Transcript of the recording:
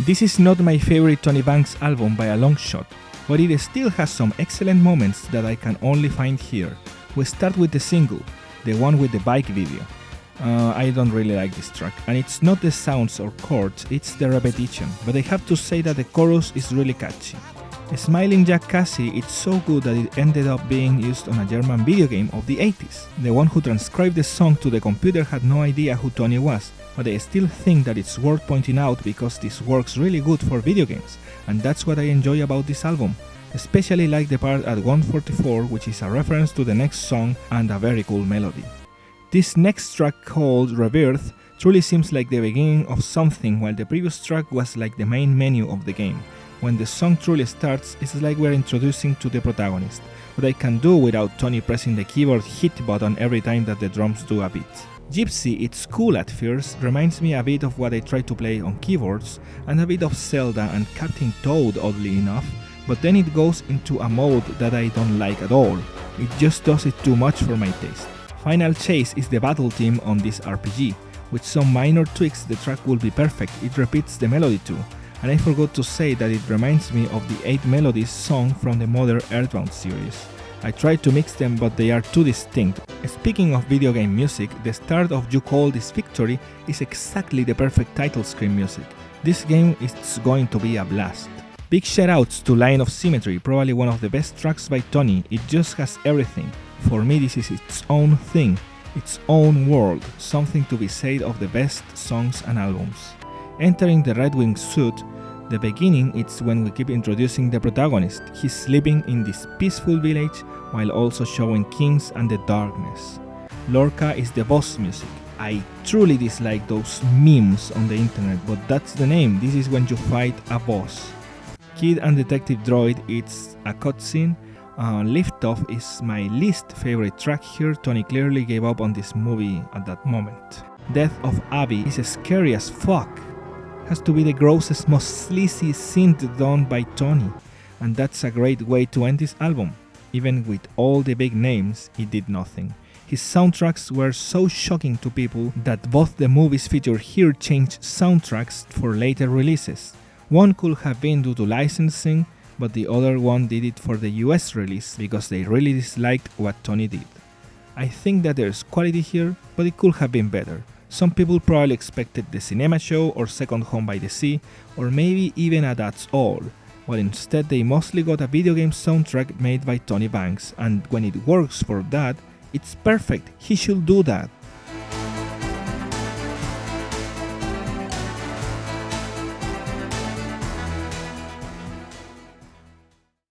This is not my favorite Tony Banks album by a long shot, but it still has some excellent moments that I can only find here. We start with the single, the one with the bike video. I don't really like this track, and it's not the sounds or chords, it's the repetition, but I have to say that the chorus is really catchy. Smiling Jack Cassie, it's so good that it ended up being used on a German video game of the 80s. The one who transcribed the song to the computer had no idea who Tony was, but I still think that it's worth pointing out because this works really good for video games, and that's what I enjoy about this album. Especially like the part at 144, which is a reference to the next song and a very cool melody. This next track called Rebirth truly seems like the beginning of something, while the previous track was like the main menu of the game. When the song truly starts, it's like we're introducing to the protagonist, what I can do without Tony pressing the keyboard hit button every time that the drums do a beat. Gypsy, it's cool at first, reminds me a bit of what I try to play on keyboards, and a bit of Zelda and Captain Toad oddly enough, but then it goes into a mode that I don't like at all. It just does it too much for my taste. Final Chase is the battle theme on this RPG. With some minor tweaks the track will be perfect, it repeats the melody too. And I forgot to say that it reminds me of the 8 Melodies song from the modern Earthbound series. I tried to mix them but they are too distinct. Speaking of video game music, the start of You Call This Victory is exactly the perfect title screen music. This game is going to be a blast. Big shoutouts to Line of Symmetry, probably one of the best tracks by Tony, it just has everything. For me this is its own thing, its own world, something to be said of the best songs and albums. Entering the Redwing Suite, the beginning it's when we keep introducing the protagonist. He's living in this peaceful village while also showing kings and the darkness. Lorca is the boss music. I truly dislike those memes on the internet, but that's the name, this is when you fight a boss. Kid and Detective Droid, it's a cutscene. Liftoff is my least favorite track here, Tony clearly gave up on this movie at that moment. Death of Abby is scary as fuck. Has to be the grossest, most sleazy synth done by Tony, and that's a great way to end this album. Even with all the big names, it did nothing. His soundtracks were so shocking to people that both the movies featured here changed soundtracks for later releases. One could have been due to licensing, but the other one did it for the US release because they really disliked what Tony did. I think that there's quality here, but it could have been better. Some people probably expected the cinema show or Second Home by the Sea, or maybe even a That's All, while instead they mostly got a video game soundtrack made by Tony Banks, and when it works for that, it's perfect, he should do that.